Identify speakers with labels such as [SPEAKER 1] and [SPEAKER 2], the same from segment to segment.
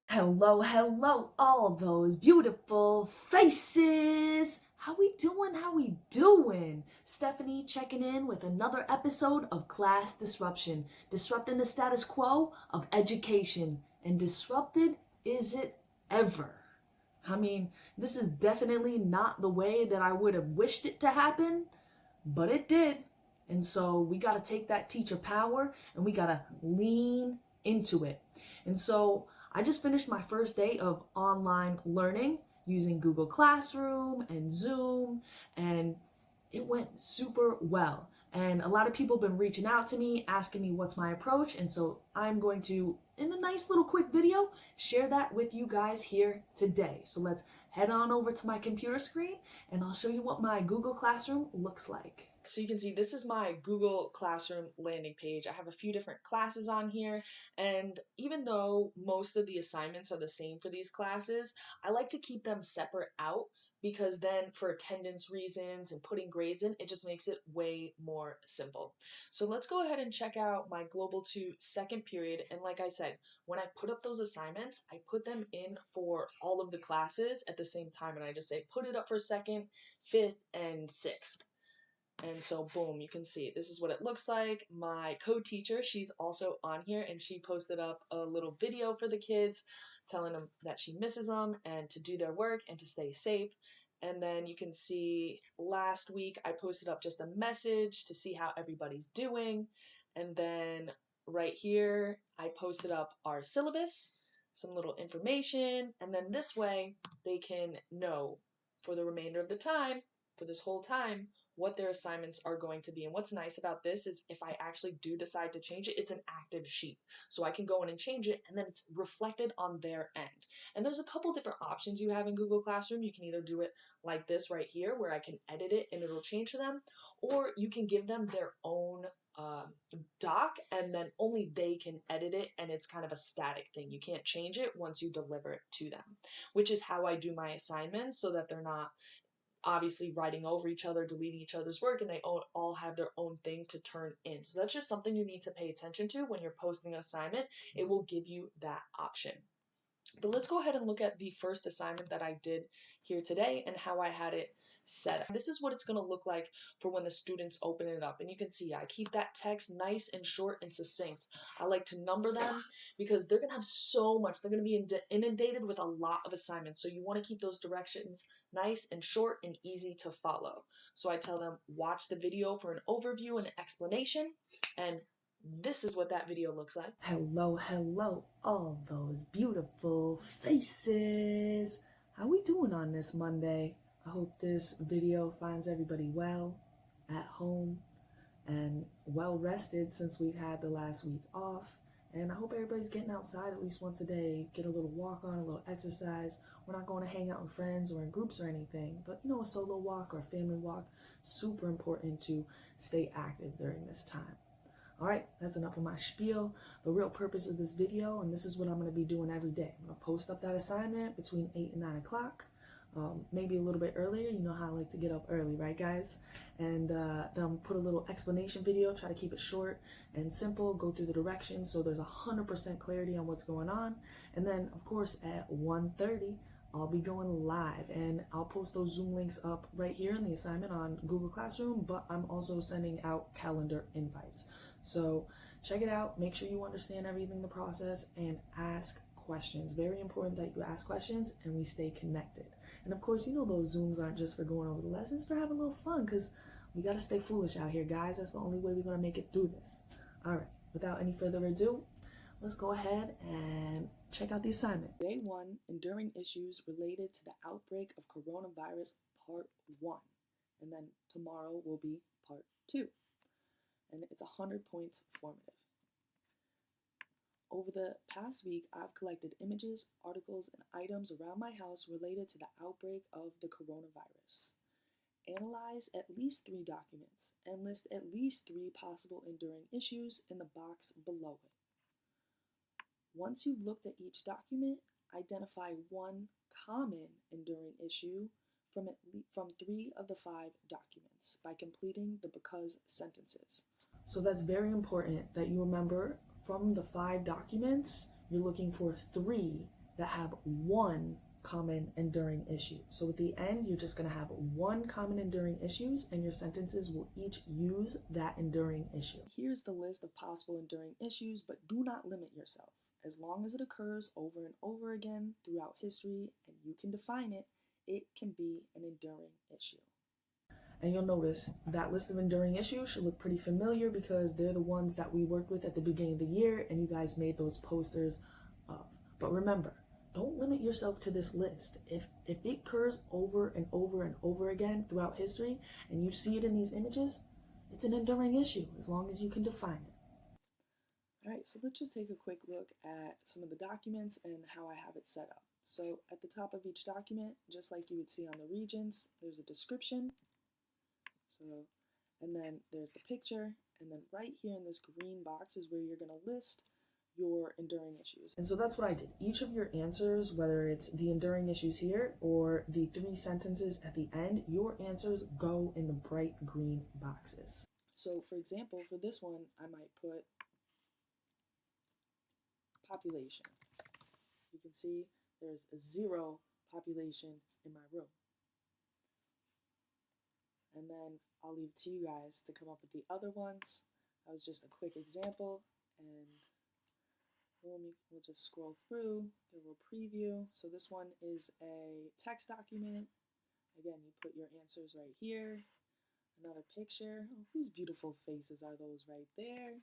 [SPEAKER 1] Hello, all those beautiful faces. How we doing? How we doing? Stephanie checking in with another episode of Class Disruption, disrupting the status quo of education. And disrupted is it ever? I mean, this is definitely not the way that I would have wished it to happen, but it did. And so we got to take that teacher power and we got to lean into it. And so I just finished my first day of online learning using Google Classroom and Zoom, and it went super well. And a lot of people have been reaching out to me, asking me what's my approach. And so I'm going to, in a nice little quick video, share that with you guys here today. So let's head on over to my computer screen and I'll show you what my Google Classroom looks like. So you can see this is my Google Classroom landing page. I have a few different classes on here, and even though most of the assignments are the same for these classes, I like to keep them separate out because then for attendance reasons and putting grades in, it just makes it way more simple. So let's go ahead and check out my Global 2 second period. And like I said, when I put up those assignments, I put them in for all of the classes at the same time. And I just say, put it up for second, fifth, and sixth. And so, boom, you can see this is what it looks like. My co-teacher, she's also on here, and she posted up a little video for the kids telling them that she misses them and to do their work and to stay safe. And then you can see last week I posted up just a message to see how everybody's doing. And then right here, I posted up our syllabus, some little information, and then this way they can know for the remainder of the time, for this whole time, what their assignments are going to be. And what's nice about this is if I actually do decide to change it, it's an active sheet. So I can go in and change it, and then it's reflected on their end. And there's a couple different options you have in Google Classroom. You can either do it like this right here, where I can edit it and it'll change to them, or you can give them their own doc, and then only they can edit it, and it's kind of a static thing. You can't change it once you deliver it to them, which is how I do my assignments, so that they're not obviously writing over each other, deleting each other's work, and they all have their own thing to turn in. So that's just something you need to pay attention to when you're posting an assignment. It will give you that option. But let's go ahead and look at the first assignment that I did here today and how I had it set up. This is what it's going to look like for when the students open it up. And you can see I keep that text nice and short and succinct. I like to number them because they're going to have so much. They're going to be inundated with a lot of assignments. So you want to keep those directions nice and short and easy to follow. So I tell them, watch the video for an overview and an explanation, and this is what that video looks like. Hello, all those beautiful faces. How we doing on this Monday? I hope this video finds everybody well, at home, and well rested since we've had the last week off. And I hope everybody's getting outside at least once a day, get a little walk on, a little exercise. We're not going to hang out with friends or in groups or anything, but a solo walk or a family walk, super important to stay active during this time. All right, that's enough of my spiel. The real purpose of this video, and this is what I'm going to be doing every day. I'm going to post up that assignment between 8 and 9 o'clock, maybe a little bit earlier. You know how I like to get up early, right, guys? And then put a little explanation video, try to keep it short and simple, go through the directions so there's 100% clarity on what's going on. And then, of course, at 1:30, I'll be going live, and I'll post those Zoom links up right here in the assignment on Google Classroom, but I'm also sending out calendar invites. So check it out, make sure you understand everything, the process, and ask questions. Very important that you ask questions and we stay connected. And of course, those Zooms aren't just for going over the lessons, for having a little fun, because we got to stay foolish out here, guys. That's the only way we're going to make it through this. All right, without any further ado, let's go ahead and check out the assignment. Day 1, Enduring Issues Related to the Outbreak of Coronavirus, Part 1. And then tomorrow will be Part 2. And it's 100 points formative. Over the past week, I've collected images, articles, and items around my house related to the outbreak of the coronavirus. Analyze at least 3 documents and list at least 3 possible enduring issues in the box below it. Once you've looked at each document, identify 1 common enduring issue from 3 of the 5 documents by completing the because sentences. So that's very important that you remember from the 5 documents, you're looking for 3 that have 1 common enduring issue. So at the end, you're just going to have 1 common enduring issues, and your sentences will each use that enduring issue. Here's the list of possible enduring issues, but do not limit yourself. As long as it occurs over and over again throughout history and you can define it, it can be an enduring issue. And you'll notice that list of enduring issues should look pretty familiar because they're the ones that we worked with at the beginning of the year and you guys made those posters of. But remember, don't limit yourself to this list. If it occurs over and over and over again throughout history and you see it in these images, it's an enduring issue as long as you can define it. All right, so let's just take a quick look at some of the documents and how I have it set up. So at the top of each document, just like you would see on the Regents, there's a description. And then there's the picture, and then right here in this green box is where you're going to list your enduring issues. And so that's what I did. Each of your answers, whether it's the enduring issues here or the 3 sentences at the end, your answers go in the bright green boxes. So for example, for this one, I might put population. You can see there's 0 population in my room. And then I'll leave it to you guys to come up with the other ones. That was just a quick example, and we'll just scroll through, get a little preview. So this one is a text document. Again, you put your answers right here. Another picture. Oh, whose beautiful faces are those right there?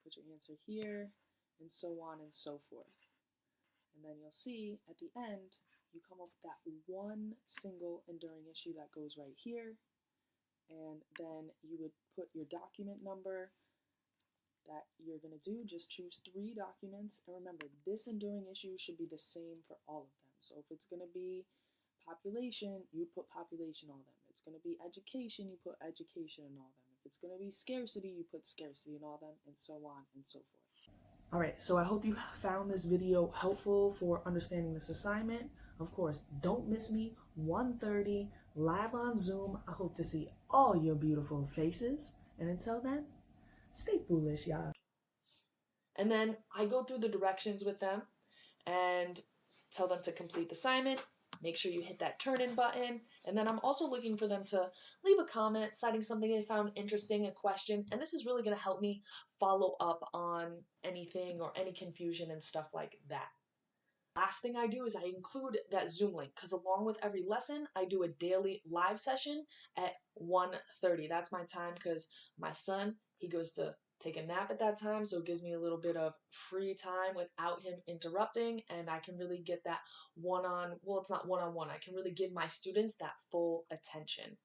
[SPEAKER 1] Put your answer here, and so on and so forth. And then you'll see at the end, you come up with that 1 single enduring issue that goes right here. And then you would put your document number that you're going to do. Just choose 3 documents. And remember, this enduring issue should be the same for all of them. So if it's going to be population, you put population on them. It's going to be education, you put education in all them. If it's going to be scarcity, you put scarcity in all them, and so on and so forth. All right, so I hope you found this video helpful for understanding this assignment. Of course, don't miss me, 1:30, live on Zoom. I hope to see all your beautiful faces. And until then, stay foolish, y'all. And then I go through the directions with them and tell them to complete the assignment. Make sure you hit that turn in button. And then I'm also looking for them to leave a comment citing something they found interesting, a question. And this is really going to help me follow up on anything or any confusion and stuff like that. Last thing I do is I include that Zoom link because along with every lesson, I do a daily live session at 1:30. That's my time because my son, he goes to take a nap at that time, so it gives me a little bit of free time without him interrupting, and I can really get that it's not one-on-one. I can really give my students that full attention.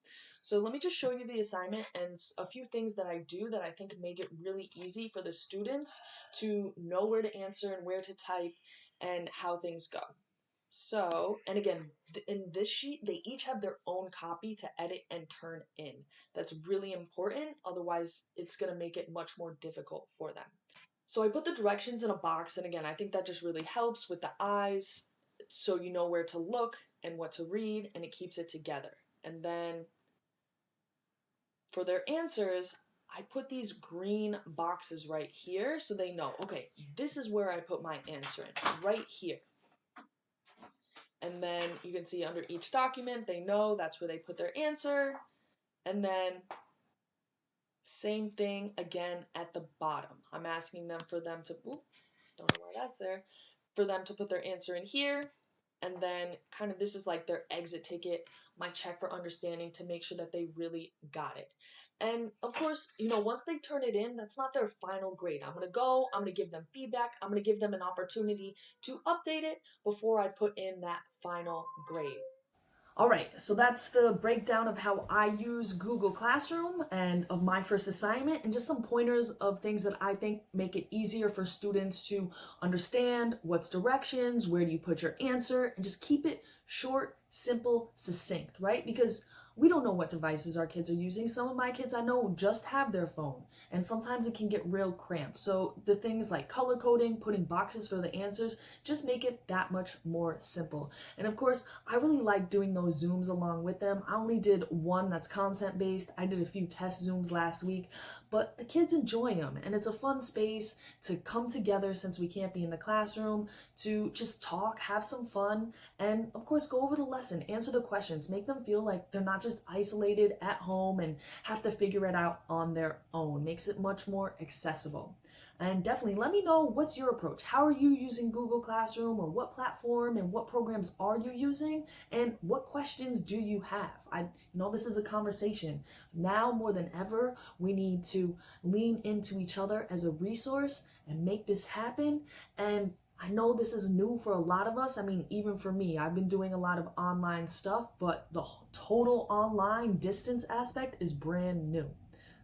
[SPEAKER 1] So let me just show you the assignment and a few things that I do that I think make it really easy for the students to know where to answer and where to type and how things go. So, and again, in this sheet, they each have their own copy to edit and turn in. That's really important, otherwise it's going to make it much more difficult for them. So I put the directions in a box, and again, I think that just really helps with the eyes, so you know where to look and what to read, and it keeps it together. And then for their answers, I put these green boxes right here so they know, okay, this is where I put my answer in, right here. And then you can see under each document, they know that's where they put their answer. And then same thing again at the bottom. I'm asking them for them to, don't know why that's there, for them to put their answer in here. And then kind of this is like their exit ticket, my check for understanding to make sure that they really got it. And of course, once they turn it in, that's not their final grade. I'm going to give them feedback. I'm going to give them an opportunity to update it before I put in that final grade. All right, so that's the breakdown of how I use Google Classroom and of my first assignment, and just some pointers of things that I think make it easier for students to understand what's directions, where do you put your answer, and just keep it short, simple, succinct, right? Because we don't know what devices our kids are using. Some of my kids I know just have their phone, and sometimes it can get real cramped. So the things like color coding, putting boxes for the answers, just make it that much more simple. And of course, I really like doing those Zooms along with them. I only did one that's content-based. I did a few test Zooms last week, but the kids enjoy them, and it's a fun space to come together since we can't be in the classroom, to just talk, have some fun, and of course go over the lesson, answer the questions, make them feel like they're not just isolated at home and have to figure it out on their own. Makes it much more accessible. And definitely let me know, what's your approach? How are you using Google Classroom, or what platform and what programs are you using, and what questions do you have? I know this is a conversation. Now more than ever, we need to lean into each other as a resource and make this happen. And I know this is new for a lot of us. I mean, even for me, I've been doing a lot of online stuff, but the total online distance aspect is brand new.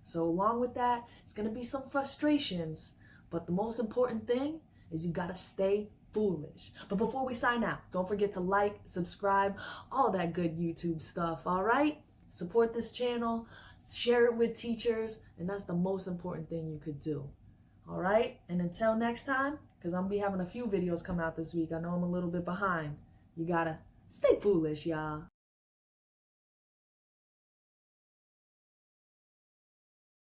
[SPEAKER 1] So along with that, it's going to be some frustrations, but the most important thing is you got to stay foolish. But before we sign out, don't forget to like, subscribe, all that good YouTube stuff, all right? Support this channel, share it with teachers, and that's the most important thing you could do. All right? And until next time, because I'm going to be having a few videos come out this week. I know I'm a little bit behind. You got to stay foolish, y'all.